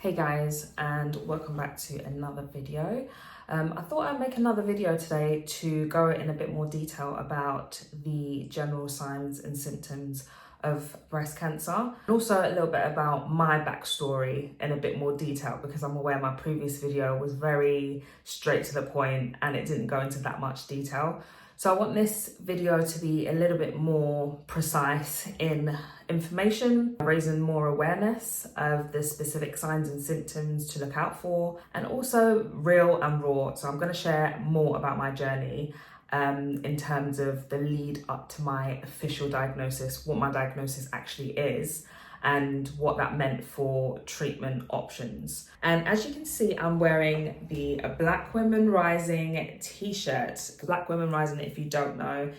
Hey guys, and welcome back to another video. I thought I'd make another video today to go in a bit more detail about the general signs and symptoms of breast cancer, and also a little bit about my backstory in a bit more detail, because I'm aware my previous video was very straight to the point and it didn't go into that much detail. So I want this video to be a little bit more precise in information, raising more awareness of the specific signs and symptoms to look out for, and also real and raw. So I'm going to share more about my journey in terms of the lead up to my official diagnosis, what my diagnosis actually is, and what that meant for treatment options. And as you can see, I'm wearing the Black Women Rising t-shirt. Black Women Rising, if you don't know,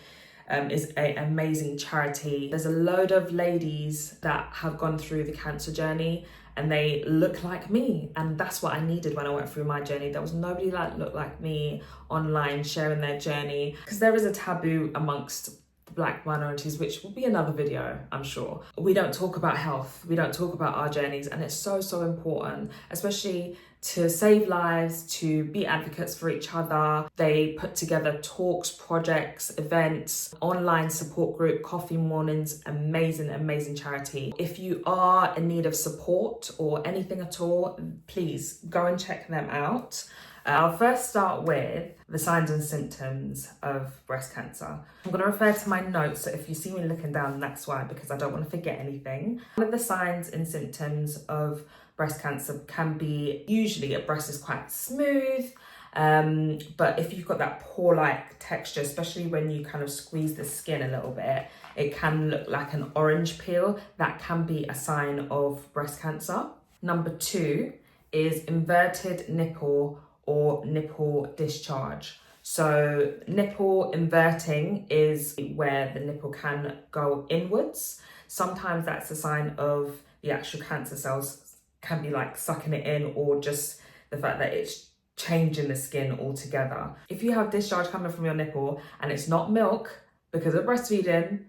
is an amazing charity. There's a load of ladies that have gone through the cancer journey and they look like me, and that's what I needed when I went through my journey. There was nobody that looked like me online sharing their journey, because there is a taboo amongst Black minorities, which will be another video, I'm sure. We don't talk about health, we don't talk about our journeys, and it's so important, especially to save lives, to be advocates for each other. They put together talks, projects, events, online support group, coffee mornings, amazing charity. If you are in need of support or anything at all, please go and check them out. I'll first start with the signs and symptoms of breast cancer. I'm going to refer to my notes, so if you see me looking down, that's why, because I don't want to forget anything. One of the signs and symptoms of breast cancer can be, usually a breast is quite smooth, but if you've got that pore-like texture, especially when you kind of squeeze the skin a little bit, it can look like an orange peel. That can be a sign of breast cancer. Number 2 is inverted nipple or nipple discharge. So nipple inverting is where the nipple can go inwards. Sometimes that's a sign of the actual cancer cells can be like sucking it in, or just the fact that it's changing the skin altogether. If you have discharge coming from your nipple and it's not milk because of breastfeeding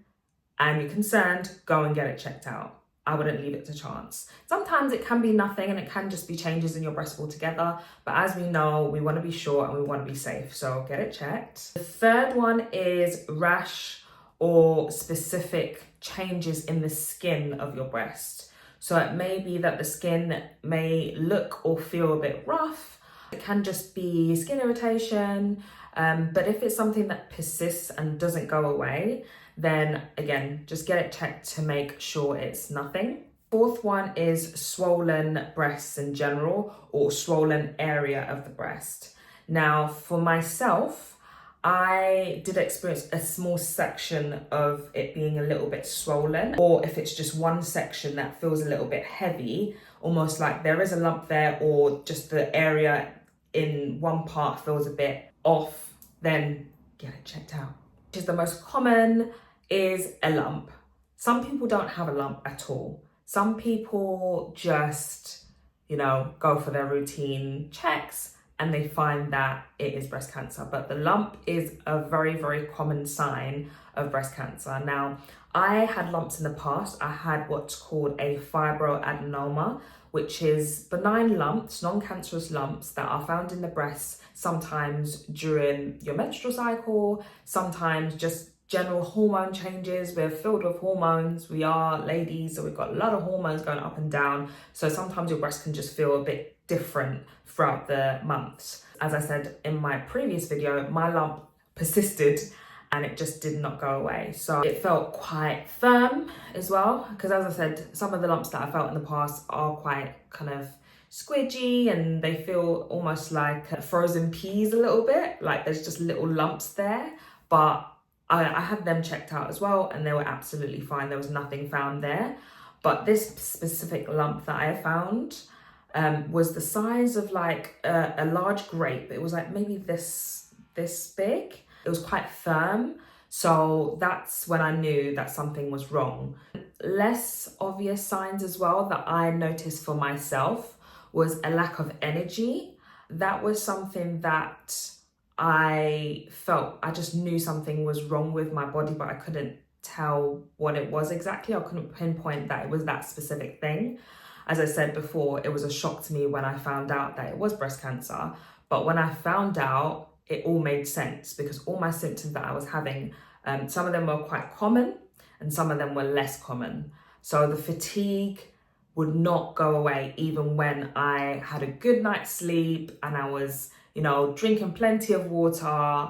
and you're concerned, go and get it checked out. I wouldn't leave it to chance. Sometimes it can be nothing and it can just be changes in your breast altogether. But as we know, we want to be sure and we want to be safe. So get it checked. The third one is rash or specific changes in the skin of your breast. So it may be that the skin may look or feel a bit rough. It can just be skin irritation. But if it's something that persists and doesn't go away, then again, just get it checked to make sure it's nothing. Fourth one is swollen breasts in general, or swollen area of the breast. Now, for myself, I did experience a small section of it being a little bit swollen, or if it's just one section that feels a little bit heavy, almost like there is a lump there, or just the area in one part feels a bit off, then get it checked out. Which is the most common is a lump. Some people don't have a lump at all. Some people just, go for their routine checks and they find that it is breast cancer. But the lump is a very common sign of breast cancer. Now, I had lumps in the past. I had what's called a fibroadenoma, which is benign lumps, non-cancerous lumps that are found in the breast, sometimes during your menstrual cycle, sometimes just general hormone changes. We're filled with hormones. We are ladies, so we've got a lot of hormones going up and down. So sometimes your breast can just feel a bit different throughout the months. As I said in my previous video, my lump persisted and it just did not go away. So it felt quite firm as well, because as I said, some of the lumps that I felt in the past are quite kind of squidgy and they feel almost like frozen peas a little bit, like there's just little lumps there. But I had them checked out as well and they were absolutely fine. There was nothing found there. But this specific lump that I found was the size of like a large grape. It was like maybe this big. It was quite firm. So that's when I knew that something was wrong. Less obvious signs as well that I noticed for myself was a lack of energy. That was something that I felt, I just knew something was wrong with my body, but I couldn't tell what it was exactly. I couldn't pinpoint that it was that specific thing. As I said before, it was a shock to me when I found out that it was breast cancer. But when I found out, it all made sense because all my symptoms that I was having, some of them were quite common and some of them were less common. So the fatigue would not go away even when I had a good night's sleep and I was, drinking plenty of water.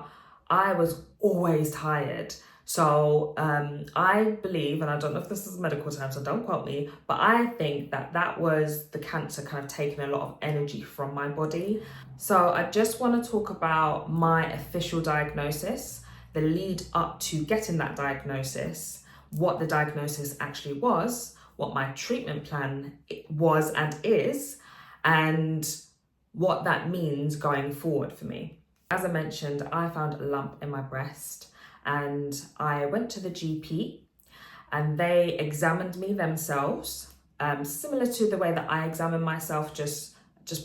I was always tired. So I believe, and I don't know if this is medical term, so don't quote me, but I think that was the cancer kind of taking a lot of energy from my body. So I just want to talk about my official diagnosis, the lead up to getting that diagnosis, what the diagnosis actually was, what my treatment plan was and is, and what that means going forward for me. As I mentioned, I found a lump in my breast and I went to the GP and they examined me themselves, similar to the way that I examine myself, just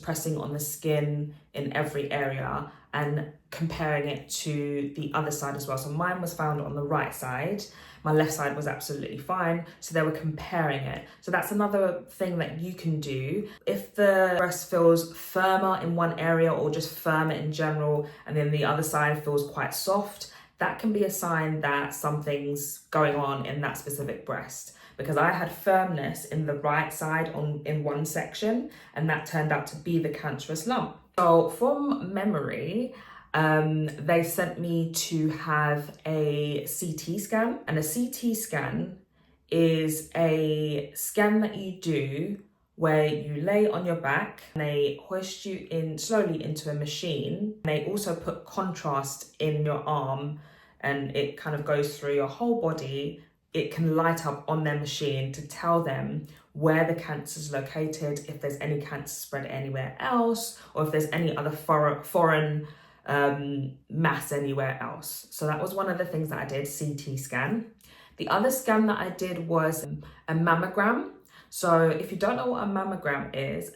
pressing on the skin in every area and comparing it to the other side as well. So mine was found on the right side. My left side was absolutely fine. So they were comparing it. So that's another thing that you can do. If the breast feels firmer in one area or just firmer in general, and then the other side feels quite soft, that can be a sign that something's going on in that specific breast. Because I had firmness in the right side in one section, and that turned out to be the cancerous lump. So from memory, they sent me to have a CT scan, and a CT scan is a scan that you do where you lay on your back and they hoist you in slowly into a machine. They also put contrast in your arm and it kind of goes through your whole body. It can light up on their machine to tell them where the cancer is located, if there's any cancer spread anywhere else, or if there's any other foreign mass anywhere else. So that was one of the things that I did, CT scan. The other scan that I did was a mammogram. So if you don't know what a mammogram is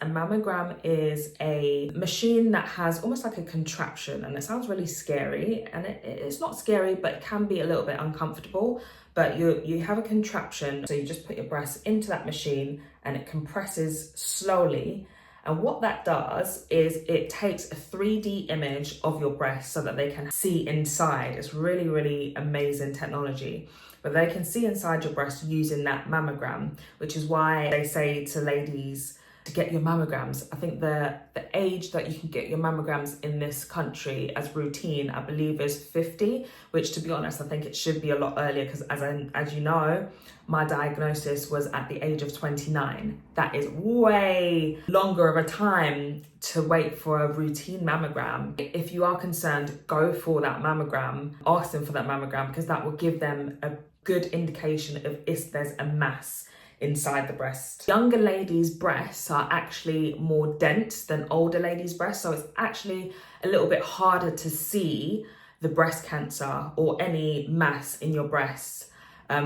a machine that has almost like a contraption, and it sounds really scary, and it's not scary, but it can be a little bit uncomfortable. But you have a contraption, so you just put your breast into that machine and it compresses slowly. And what that does is it takes a 3D image of your breast so that they can see inside. It's really, really amazing technology. But they can see inside your breast using that mammogram, which is why they say to ladies to get your mammograms. I think the age that you can get your mammograms in this country as routine, I believe, is 50, which, to be honest, I think it should be a lot earlier because as you know, my diagnosis was at the age of 29. That is way longer of a time to wait for a routine mammogram. If you are concerned, go for that mammogram, ask them for that mammogram, because that will give them a good indication of if there's a mass inside the breast. Younger ladies' breasts are actually more dense than older ladies' breasts, so it's actually a little bit harder to see the breast cancer or any mass in your breasts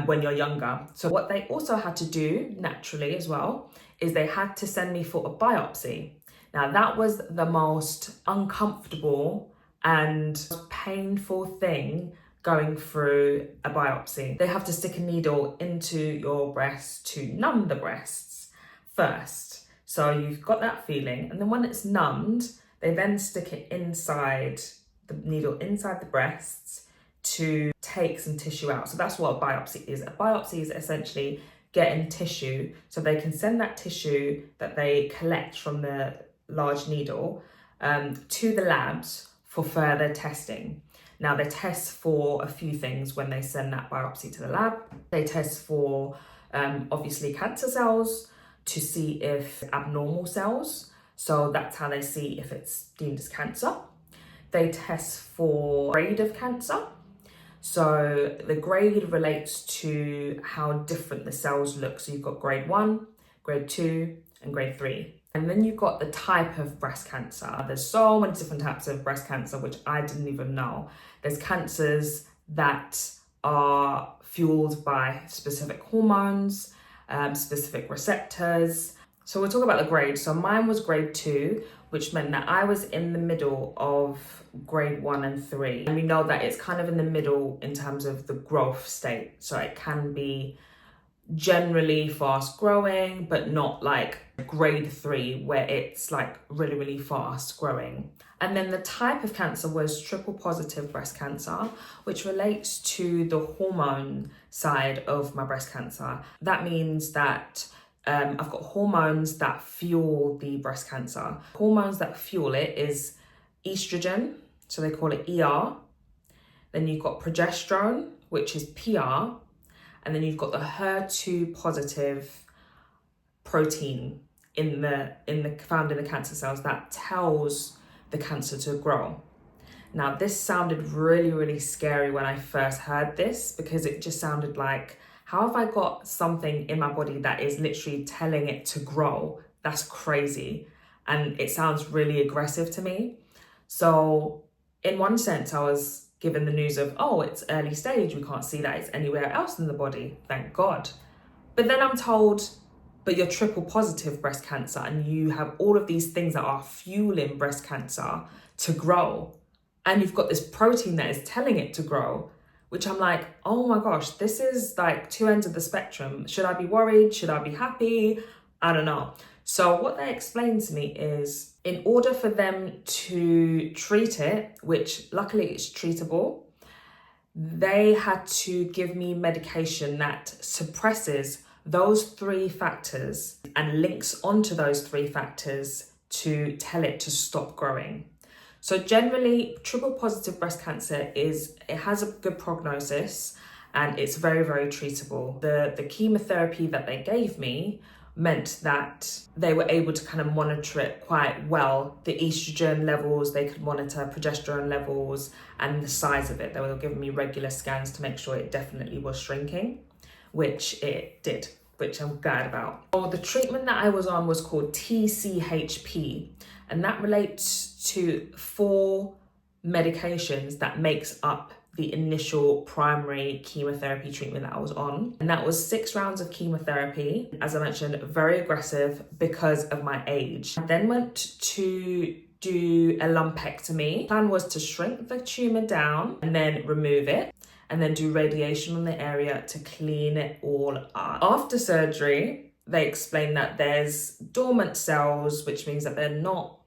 when you're younger. So what they also had to do naturally as well is they had to send me for a biopsy. Now that was the most uncomfortable and painful thing going through a biopsy. They have to stick a needle into your breast to numb the breasts first. So you've got that feeling. And then when it's numbed, they then stick it inside, the needle inside the breasts to take some tissue out. So that's what a biopsy is. A biopsy is essentially getting tissue. So they can send that tissue that they collect from the large needle to the labs for further testing. Now they test for a few things when they send that biopsy to the lab. They test for obviously cancer cells to see if abnormal cells. So that's how they see if it's deemed as cancer. They test for grade of cancer. So the grade relates to how different the cells look. So you've got grade 1, grade 2, and grade 3. And then you've got the type of breast cancer. There's so many different types of breast cancer, which I didn't even know. There's cancers that are fueled by specific hormones, specific receptors. So we'll talk about the grade. So mine was grade 2, which meant that I was in the middle of grade 1 and 3. And we know that it's kind of in the middle in terms of the growth state. So it can be generally fast growing, but not like grade 3 where it's like really, really fast growing. And then the type of cancer was triple positive breast cancer, which relates to the hormone side of my breast cancer. That means that I've got hormones that fuel the breast cancer. Hormones that fuel it is estrogen, so they call it ER. Then you've got progesterone, which is PR. And then you've got the HER2 positive protein found in the cancer cells that tells the cancer to grow. Now, this sounded really, really scary when I first heard this, because it just sounded like, how have I got something in my body that is literally telling it to grow? That's crazy. And it sounds really aggressive to me. So in one sense, I was given the news of, oh, it's early stage, we can't see that it's anywhere else in the body, thank God. But then I'm told, but you're triple positive breast cancer and you have all of these things that are fueling breast cancer to grow. And you've got this protein that is telling it to grow, which I'm like, oh my gosh, this is like two ends of the spectrum. Should I be worried? Should I be happy? I don't know. So what they explained to me is, in order for them to treat it, which luckily it's treatable, they had to give me medication that suppresses those 3 factors and links onto those 3 factors to tell it to stop growing. So generally, triple positive breast cancer it has a good prognosis and it's very, very treatable. The chemotherapy that they gave me meant that they were able to kind of monitor it quite well. The estrogen levels, they could monitor progesterone levels and the size of it. They were giving me regular scans to make sure it definitely was shrinking, which it did, which I'm glad about. So the treatment that I was on was called TCHP, and that relates to 4 medications that makes up the initial primary chemotherapy treatment that I was on. And that was 6 rounds of chemotherapy. As I mentioned, very aggressive because of my age. I then went to do a lumpectomy. The plan was to shrink the tumor down and then remove it, and then do radiation on the area to clean it all up. After surgery, they explained that there's dormant cells, which means that they're not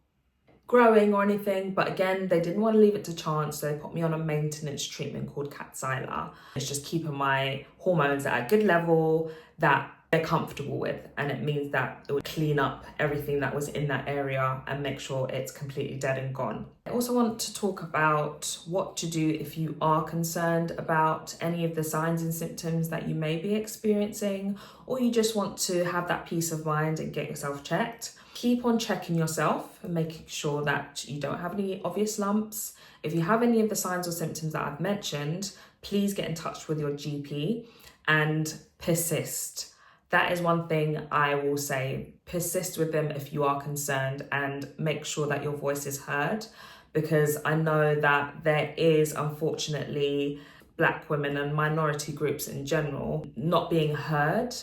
growing or anything, but again, they didn't want to leave it to chance, so they put me on a maintenance treatment called Kadcyla. It's just keeping my hormones at a good level that they're comfortable with, and it means that it would clean up everything that was in that area and make sure it's completely dead and gone. I also want to talk about what to do if you are concerned about any of the signs and symptoms that you may be experiencing, or you just want to have that peace of mind and get yourself checked. Keep on checking yourself and making sure that you don't have any obvious lumps. If you have any of the signs or symptoms that I've mentioned, please get in touch with your GP and persist. That is one thing I will say. Persist with them if you are concerned, and make sure that your voice is heard, because I know that there is, unfortunately, Black women and minority groups in general not being heard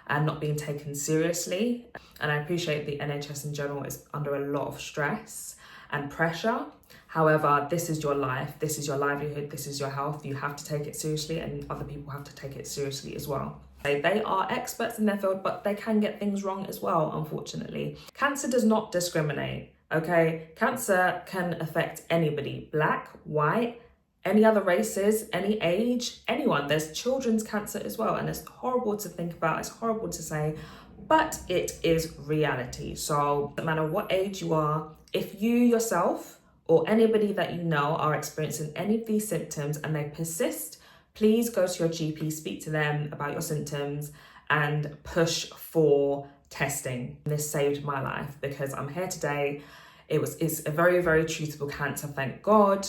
and not being taken seriously. And I appreciate the NHS in general is under a lot of stress and pressure. However, this is your life, this is your livelihood, this is your health. You have to take it seriously, and other people have to take it seriously as well. They are experts in their field, but they can get things wrong as well, unfortunately. Cancer does not discriminate, okay? Cancer can affect anybody, Black, white, any other races, any age, anyone. There's children's cancer as well, and it's horrible to think about, it's horrible to say, but it is reality. So no matter what age you are, if you yourself or anybody that you know are experiencing any of these symptoms and they persist, please go to your GP, speak to them about your symptoms and push for testing. This saved my life because I'm here today. It's a very, very treatable cancer, thank God.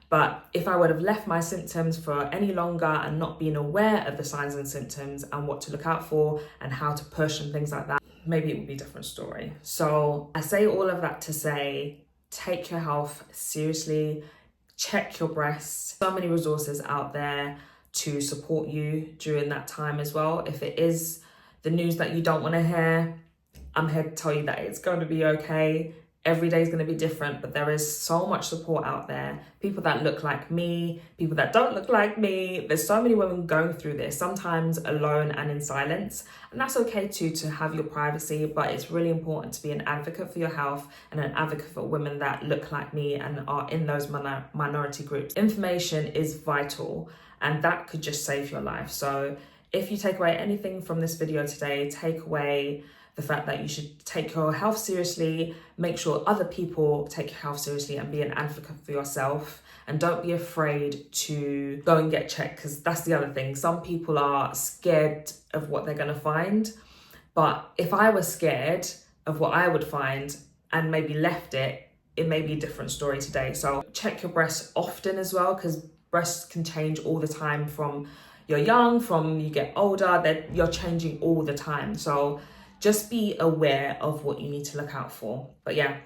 But if I would have left my symptoms for any longer and not been aware of the signs and symptoms and what to look out for and how to push and things like that, maybe it would be a different story. So I say all of that to say, take your health seriously, check your breasts. So many resources out there to support you during that time as well. If it is the news that you don't want to hear, I'm here to tell you that it's going to be okay. Every day is going to be different, but there is so much support out there. People that look like me, people that don't look like me. There's so many women going through this, sometimes alone and in silence. And that's okay too, to have your privacy, but it's really important to be an advocate for your health and an advocate for women that look like me and are in those minority groups. Information is vital, and that could just save your life. So if you take away anything from this video today, take away the fact that you should take your health seriously, make sure other people take your health seriously, and be an advocate for yourself. And don't be afraid to go and get checked, because that's the other thing. Some people are scared of what they're going to find. But if I was scared of what I would find and maybe left it, it may be a different story today. So check your breasts often as well, because breasts can change all the time. From you're young, from you get older, that you're changing all the time. So just be aware of what you need to look out for. But yeah,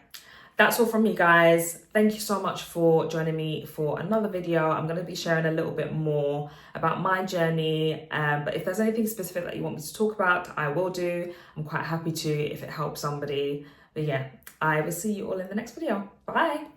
that's all from me, guys. Thank you so much for joining me for another video. I'm going to be sharing a little bit more about my journey. But if there's anything specific that you want me to talk about, I will do. I'm quite happy to if it helps somebody. But yeah, I will see you all in the next video. Bye.